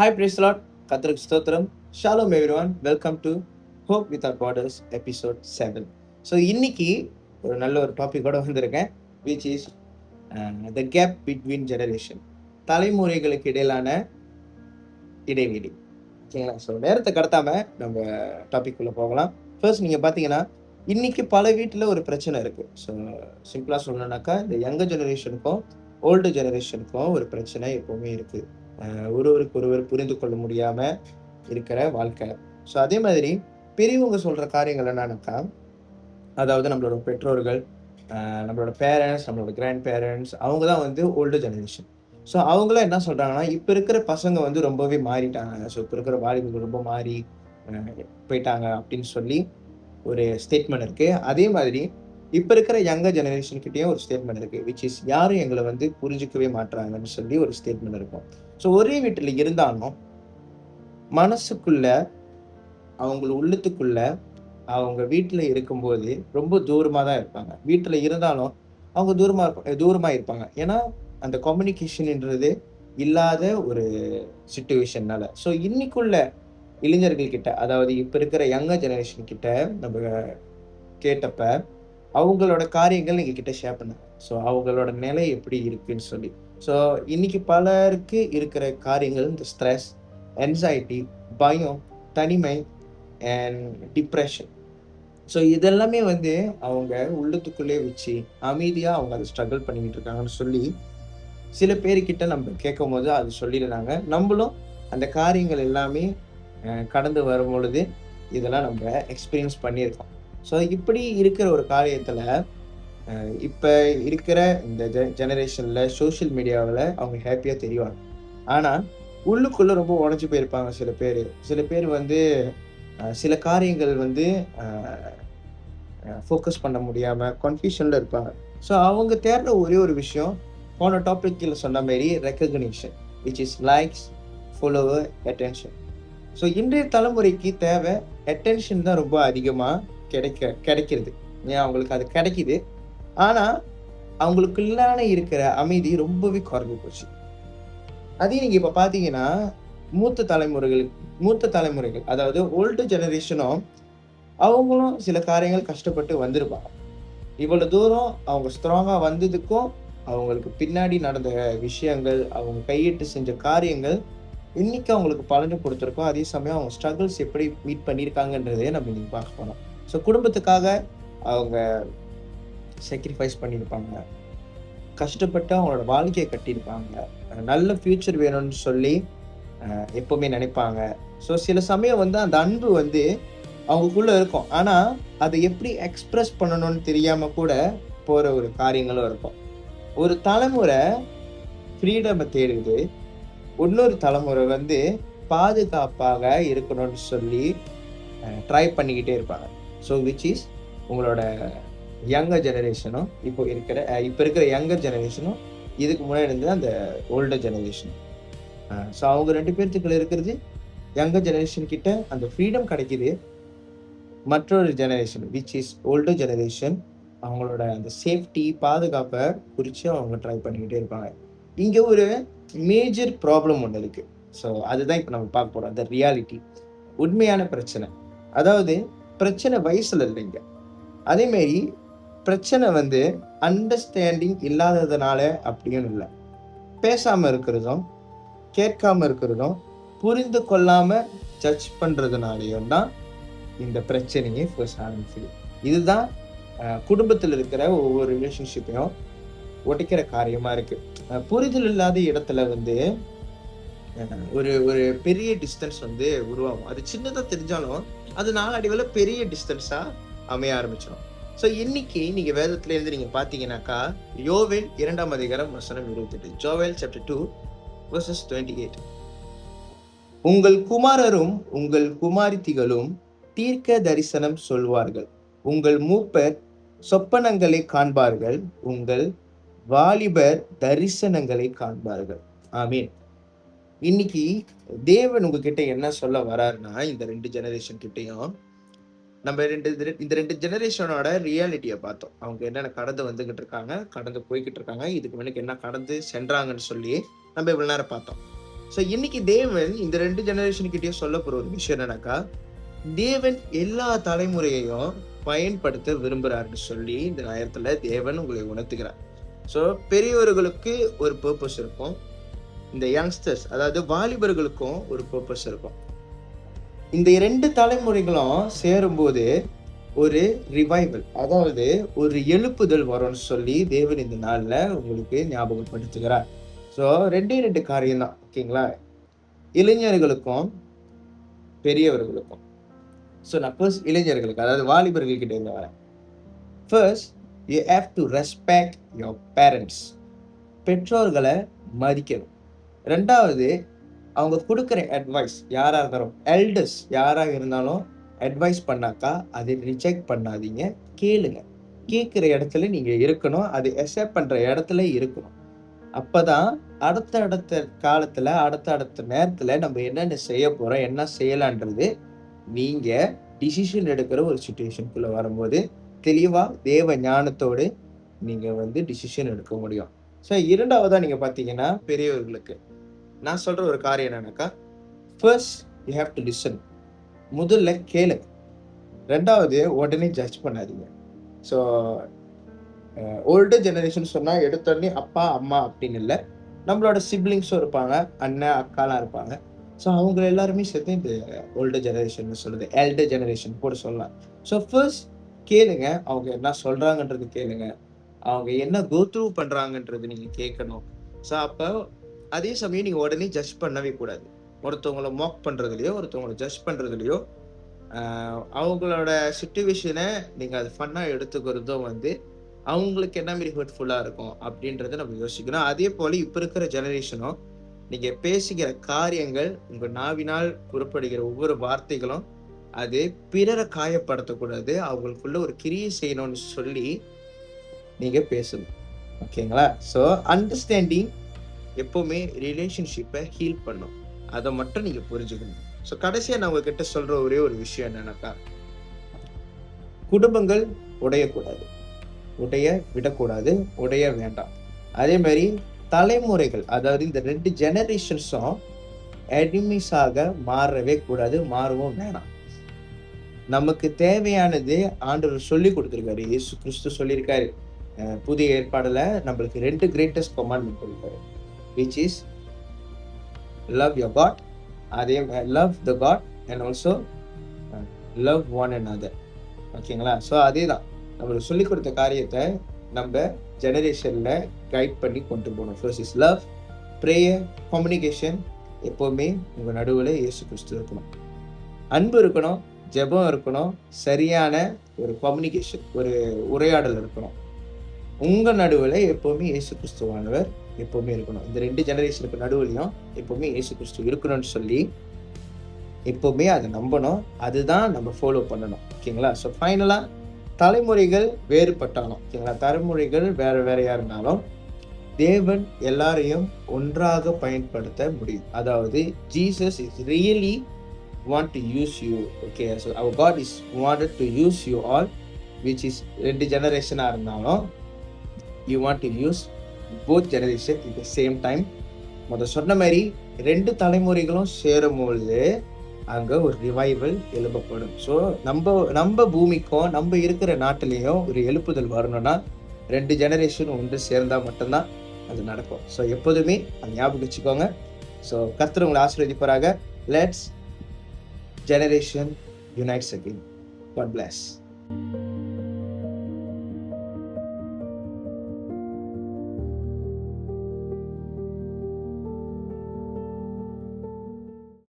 Hi, praise the Lord. கர்த்தருக்கு ஸ்தோத்திரம். Shalom everyone. Welcome to Hope Without Borders episode 7. So இன்னைக்கு ஒரு நல்ல ஒரு டாபிக்கோட வந்திருக்கேன், which is the gap between generation, தலைமுறைகளுக்கு இடையிலான இடைவெளி. ஓகேங்களா? ஸோ நேரத்தை கடத்தாம நம்ம டாபிக் உள்ள போகலாம். ஃபர்ஸ்ட் நீங்கள் பார்த்தீங்கன்னா இன்னைக்கு பல வீட்டில் ஒரு பிரச்சனை இருக்கு. ஸோ சிம்பிளாக சொல்லணும்னாக்கா இந்த யங்கர் ஜெனரேஷனுக்கும் ஓல்டு ஜெனரேஷனுக்கும் ஒரு பிரச்சனை எப்பவுமே இருக்கு. ஒருவருக்கு ஒருவர் புரிந்து கொள்ள முடியாம இருக்கிற வாழ்க்கை. ஸோ அதே மாதிரி பெரியவங்க சொல்ற காரியங்கள் என்னன்னாக்கா, அதாவது நம்மளோட பெற்றோர்கள், நம்மளோட பேரண்ட்ஸ், நம்மளோட கிராண்ட் பேரண்ட்ஸ், அவங்க தான் வந்து ஓல்டு ஜெனரேஷன். ஸோ அவங்களாம் என்ன சொல்றாங்கன்னா, இப்போ இருக்கிற பசங்க வந்து ரொம்பவே மாறிட்டாங்க. ஸோ இப்போ இருக்கிற வாலிபர்கள் ரொம்ப மாறி போயிட்டாங்க அப்படின்னு சொல்லி ஒரு ஸ்டேட்மெண்ட் இருக்கு. அதே மாதிரி இப்போ இருக்கிற யங்கர் ஜெனரேஷன் கிட்டேயும் ஒரு ஸ்டேட்மெண்ட் இருக்கு, விச் இஸ் யாரும் எங்களை வந்து புரிஞ்சுக்கவே மாட்டாங்கன்னு சொல்லி ஒரு ஸ்டேட்மெண்ட் இருக்கும். ஸோ ஒரே வீட்டில் இருந்தாலும் மனசுக்குள்ள, அவங்க உள்ளத்துக்குள்ள, அவங்க வீட்டில் இருக்கும்போது ரொம்ப தூரமாக தான் இருப்பாங்க. வீட்டில் இருந்தாலும் அவங்க தூரமாக இருப்பாங்க. ஏன்னா அந்த கம்யூனிகேஷன்ன்றது இல்லாத ஒரு சிச்சுவேஷன்னால. ஸோ இன்னைக்குள்ள இளைஞர்கள் கிட்ட, அதாவது இப்போ இருக்கிற யங்கர் ஜெனரேஷன் கிட்ட நம்ம கேட்டப்ப அவங்களோட காரியங்கள் எங்ககிட்ட ஷேர் பண்ணாங்க. ஸோ அவங்களோட நிலை எப்படி இருக்குன்னு சொல்லி. ஸோ இன்னைக்கு பலருக்கு இருக்கிற காரியங்கள் இந்த ஸ்ட்ரெஸ், என்சைட்டி, பயம், தனிமை அண்ட் டிப்ரெஷன். ஸோ இதெல்லாமே வந்து அவங்க உள்ளத்துக்குள்ளே வச்சு அமைதியாக அவங்க அதை ஸ்ட்ரகிள் பண்ணிக்கிட்டு இருக்காங்கன்னு சொல்லி சில பேர்கிட்ட நம்ம கேட்கும் போது அது சொல்லிடுறாங்க. நம்மளும் அந்த காரியங்கள் எல்லாமே கடந்து வரும் பொழுது இதெல்லாம் நம்ம எக்ஸ்பீரியன்ஸ் பண்ணியிருக்கோம். ஸோ இப்படி இருக்கிற ஒரு காரியத்தில் இப்போ இருக்கிற இந்த ஜெனரேஷனில் சோஷியல் மீடியாவில் அவங்க ஹாப்பியாக தெரிவாங்க. ஆனால் உள்ளுக்குள்ளே ரொம்ப உடஞ்சி போயிருப்பாங்க சில பேர். சில பேர் வந்து சில காரியங்கள் வந்து ஃபோக்கஸ் பண்ண முடியாமல் கன்ஃபியூஷனில் இருப்பாங்க. ஸோ அவங்க தேடுற ஒரே ஒரு விஷயம், போன டாபிக்கில் சொன்ன மாதிரி recognition, which is likes, follower, attention. So இன்றைய தலைமுறைக்கு தேவை அட்டென்ஷன் தான் ரொம்ப அதிகமாக கிடைக்கிறது. ஏன் அவங்களுக்கு அது கிடைக்குது, ஆனால் அவங்களுக்குள்ளான இருக்கிற அமைதி ரொம்பவே குறைஞ்சி போச்சு. அதே நீங்கள் இப்போ பார்த்தீங்கன்னா மூத்த தலைமுறைகள், அதாவது ஓல்டு ஜெனரேஷனும் அவங்களும் சில காரியங்கள் கஷ்டப்பட்டு வந்திருப்பாங்க. இவ்வளோ தூரம் அவங்க ஸ்ட்ராங்காக வந்ததுக்கும் அவங்களுக்கு பின்னாடி நடந்த விஷயங்கள், அவங்க கையிட்டு செஞ்ச காரியங்கள் இன்னைக்கு அவங்களுக்கு பலனை கொடுத்துருக்கோம். அதே சமயம் அவங்க ஸ்ட்ரகிள்ஸ் எப்படி மீட் பண்ணியிருக்காங்கன்றதே நம்ம இன்னைக்கு பார்க்க போனோம். ஸோ குடும்பத்துக்காக அவங்க சாக்ரிஃபைஸ் பண்ணியிருப்பாங்க, கஷ்டப்பட்டு அவங்களோட வாழ்க்கையை கட்டியிருப்பாங்க, நல்ல ஃபியூச்சர் வேணும்னு சொல்லி எப்போவுமே நினைப்பாங்க. ஸோ சில சமயம் வந்து அந்த அன்பு வந்து அவங்களுக்குள்ளே இருக்கும், ஆனால் அதை எப்படி எக்ஸ்ப்ரெஸ் பண்ணணும்னு தெரியாமல் கூட போகிற ஒரு காரியங்களும் இருக்கும். ஒரு தலைமுறை ஃப்ரீடமை தேடுது, இன்னொரு தலைமுறை வந்து பாதுகாப்பாக இருக்கணும்னு சொல்லி ட்ரை பண்ணிக்கிட்டே இருப்பாங்க. ஸோ விச் இஸ் உங்களோட யங்கர் ஜெனரேஷனும் இப்போ இருக்கிற யங்கர் ஜெனரேஷனும் இதுக்கு முன்னாடி இருந்தது அந்த ஓல்டர் ஜெனரேஷன். ஸோ அவங்க ரெண்டு பேர்த்துக்குள்ள இருக்கிறது, யங்கர் ஜெனரேஷன் கிட்ட அந்த ஃப்ரீடம் கிடைக்கிது. மற்றொரு generation which is older generation, அவங்களோட அந்த சேஃப்டி, பாதுகாப்பை குறித்து அவங்க ட்ரை பண்ணிக்கிட்டே இருப்பாங்க. இங்கே ஒரு மேஜர் ப்ராப்ளம் ஒன்று இருக்குது. ஸோ அதுதான் இப்போ நம்ம பார்க்க போகிறோம், அந்த ரியாலிட்டி, உண்மையான பிரச்சனை. அதாவது பிரச்சனை வயசில் இல்லைங்க, அதேமாரி பிரச்சனை வந்து அண்டர்ஸ்டாண்டிங் இல்லாததுனால அப்படின்னு இல்லை, பேசாமல் இருக்கிறதும், கேட்காம இருக்கிறதும், புரிந்து கொள்ளாமல் ஜட்ஜ் பண்ணுறதுனாலையும் தான் இந்த பிரச்சனையே ஃபர்ஸ்ட் ஆரம்பிக்குது. இதுதான் குடும்பத்தில் இருக்கிற ஒவ்வொரு ரிலேஷன்ஷிப்பையும் ஒட்டிக்கிற காரியமாக இருக்குது. புரிதல் இல்லாத இடத்துல வந்து ஒரு ஒரு பெரிய டிஸ்டன்ஸ் வந்து உருவாகும். அது சின்னதாக தெரிஞ்சாலும் அது நாளடைவில் பெரிய டிஸ்டன்ஸாக அமைய ஆரம்பிச்சிடும். ஸோ இன்னைக்கு நீங்கள் வேதத்துலேருந்து நீங்கள் பார்த்தீங்கன்னாக்கா, யோவேல் 2:28, ஜோவேல் சாப்டர் 2 verses 28. உங்கள் குமாரரும் உங்கள் குமாரத்திகளும் தீர்க்க தரிசனம் சொல்வார்கள், உங்கள் மூப்பர் சொப்பனங்களை காண்பார்கள், உங்கள் வாலிபர் தரிசனங்களை காண்பார்கள். ஆமீன். இன்னைக்கு தேவன் உங்ககிட்ட என்ன சொல்ல வராருன்னா, இந்த ரெண்டு ஜெனரேஷன் கிட்டையும் நம்ம இந்த ரெண்டு ஜெனரேஷனோட ரியாலிட்டியை பார்த்தோம். அவங்க என்னென்ன கடந்து வந்துகிட்டு இருக்காங்க, கடந்து போய்கிட்டு இருக்காங்க, இதுக்கு முன்னாடி என்ன கடந்து சென்றாங்கன்னு சொல்லி நம்ம இவ்வளோ நேரம் பார்த்தோம். ஸோ இன்னைக்கு தேவன் இந்த 2 ஜெனரேஷன்கிட்டயும் சொல்ல போற ஒரு விஷயம் என்னன்னாக்கா, தேவன் எல்லா தலைமுறையையும் பயன்படுத்த விரும்புறாருன்னு சொல்லி இந்த நேரத்துல தேவன் உங்களை உணர்த்துகிறார். ஸோ பெரியவர்களுக்கு ஒரு பர்பஸ் இருக்கும், இந்த யங்ஸ்டர்ஸ் அதாவது வாலிபர்களுக்கும் ஒரு பர்பஸ் இருக்கும். இந்த 2 தலைமுறைகளும் சேரும்போது ஒரு ரிவைவல், அதாவது ஒரு எழுப்புதல் வரும்னு சொல்லி தேவன் இந்த நாள்ல உங்களுக்கு ஞாபகப்படுத்துகிறார். ஸோ 2 காரியம் தான், ஓகேங்களா? இளைஞர்களுக்கும் பெரியவர்களுக்கும். ஸோ நான் ஃபர்ஸ்ட் இளைஞர்களுக்கு, அதாவது வாலிபர்கள் கிட்ட இருந்து வரேன். First, you have to respect your parents. பெற்றோர்களை மதிக்கணும். 2வது, அவங்க கொடுக்குற அட்வைஸ் யாராக இருந்தாலும், எல்டர்ஸ் யாராக இருந்தாலும் அட்வைஸ் பண்ணாக்கா அதை ரிஜெக்ட் பண்ணாதீங்க, கேளுங்க. கேட்குற இடத்துல நீங்கள் இருக்கணும், அது அக்செப்ட் பண்ணுற இடத்துல இருக்கணும். அப்போதான் அடுத்த காலத்தில் அடுத்த நேரத்தில் நம்ம என்னென்ன செய்ய போகிறோம், என்ன செய்யலான்றது நீங்கள் டிசிஷன் எடுக்கிற ஒரு சுச்சுவேஷனுக்குள்ளே வரும்போது தெளிவாக தேவ ஞானத்தோடு நீங்கள் டிசிஷன் எடுக்க முடியும். ஸோ 2வதாக நீங்கள் பார்த்தீங்கன்னா பெரியவர்களுக்கு நான் சொல்கிற ஒரு காரியம் என்னன்னாக்கா, first you have to listen. முதல்ல கேளுங்க. 2வது, உடனே ஜட்ஜ் பண்ணாதீங்க. ஸோ ஓல்டு ஜெனரேஷன் சொன்னால் எடுத்தோடனே அப்பா அம்மா அப்படின்னு இல்லை, நம்மளோட சிப்ளிங்ஸும் இருப்பாங்க, அண்ணன் அக்காலாம் இருப்பாங்க. ஸோ அவங்க எல்லாருமே சேர்த்து இந்த ஓல்டு ஜெனரேஷன் சொல்லுது, எல்டர் ஜெனரேஷன் கூட சொல்லலாம். ஸோ ஃபர்ஸ்ட் கேளுங்க, அவங்க என்ன சொல்கிறாங்கன்றது கேளுங்க, அவங்க என்ன கோ த்ரூ பண்ணுறாங்கன்றது நீங்கள் கேட்கணும். ஸோ அப்போ அதே சமயம் நீங்கள் உடனே ஜட்ஜ் பண்ணவே கூடாது. ஒருத்தவங்களை மாக் பண்ணுறதுலையோ ஒருத்தவங்களை ஜட்ஜ் பண்ணுறதுலையோ அவங்களோட சுச்சுவேஷனை நீங்கள் அது ஃபன்னாக எடுத்துக்கிறதும் அவங்களுக்கு என்ன மாரி ஹர்ட்ஃபுல்லாக இருக்கும் அப்படின்றத நம்ம யோசிக்கணும். அதே போல் இப்போ இருக்கிற ஜெனரேஷனும் நீங்கள் பேசுகிற காரியங்கள், உங்கள் நாவினால் புறப்படுகிற ஒவ்வொரு வார்த்தைகளும் அது பிறரை காயப்படுத்தக்கூடாது, அவங்களுக்குள்ள ஒரு கிரியை செய்யணும்னு சொல்லி நீங்கள் பேசணும், ஓகேங்களா? ஸோ அண்டர்ஸ்டாண்டிங் எப்போவுமே ரிலேஷன்ஷிப்பை ஹீல் பண்ணும், அதை மட்டும் நீங்கள் புரிஞ்சுக்கணும். ஸோ கடைசியாக நான் உங்ககிட்ட சொல்கிற ஒரே ஒரு விஷயம் என்னன்னாக்கா, குடும்பங்கள் உடையக்கூடாது, உடைய விடக்கூடாது, உடைய வேண்டாம். அதே மாதிரி தலைமுறைகள், அதாவது இந்த 2 ஜெனரேஷன்ஸும் எனிமீஸாக மாறவே கூடாது, மாறவும் வேணாம். நமக்கு தேவையானது ஆண்டவர் சொல்லி கொடுத்துருக்காரு, இயேசு கிறிஸ்து சொல்லியிருக்காரு. புதிய ஏற்பாடுல நம்மளுக்கு 2 கிரேட்டஸ்ட் கமாண்ட்மெண்ட் இருக்காரு, which is love your God, அதே love the God and also love one another, ஓகேங்களா? ஸோ அதே தான் நம்மளுக்கு சொல்லி கொடுத்த காரியத்தை நம்ம ஜெனரேஷன்ல கைட் பண்ணி கொண்டு போகணும். First is love, prayer, communication. எப்போவுமே உங்கள் நடுவில் இயேசு கிறிஸ்து இருக்கணும், அன்பு இருக்கணும், ஜெபம் இருக்கணும், சரியான ஒரு கம்யூனிகேஷன், ஒரு உரையாடல் இருக்கணும். உங்கள் நடுவில் எப்போவுமே இயேசு கிறிஸ்துவானவர் எப்போவுமே இருக்கணும். இந்த 2 ஜெனரேஷனுக்கு நடுவுலையும் எப்போவுமே இயேசு கிறிஸ்து இருக்கணும்னு சொல்லி எப்போவுமே அதை நம்பணும், அதுதான் நம்ம ஃபாலோ பண்ணணும், ஓகேங்களா? ஸோ ஃபைனலாக தலைமுறைகள் வேறுபட்டாலும், ஓகேங்களா, தலைமுறைகள் வேறையாக இருந்தாலும் தேவன் எல்லாரையும் ஒன்றாக பயன்படுத்த முடியும். அதாவது Jesus is really want to use you, okay? So our God is wanted to use you all, which is 2 generation இருந்தாலும் you want to use both generation at the same time. சொன்ன மாதிரி 2 தலைமுறைகளும் சேரும்பொழுது அங்கே ஒரு ரிவைவல் எழுப்பப்படும். So நம்ம பூமிக்கும் நம்ம இருக்கிற நாட்டிலையும் ஒரு எழுப்புதல் வரணும்னா 2 ஜெனரேஷன் ஒன்று சேர்ந்தால் மட்டும்தான் அது நடக்கும். ஸோ எப்போதுமே அது ஞாபகம் வச்சுக்கோங்க. ஸோ கர்த்தர் உங்களை ஆசீர்வதிப்பாராக. Let's generation unites again. God bless.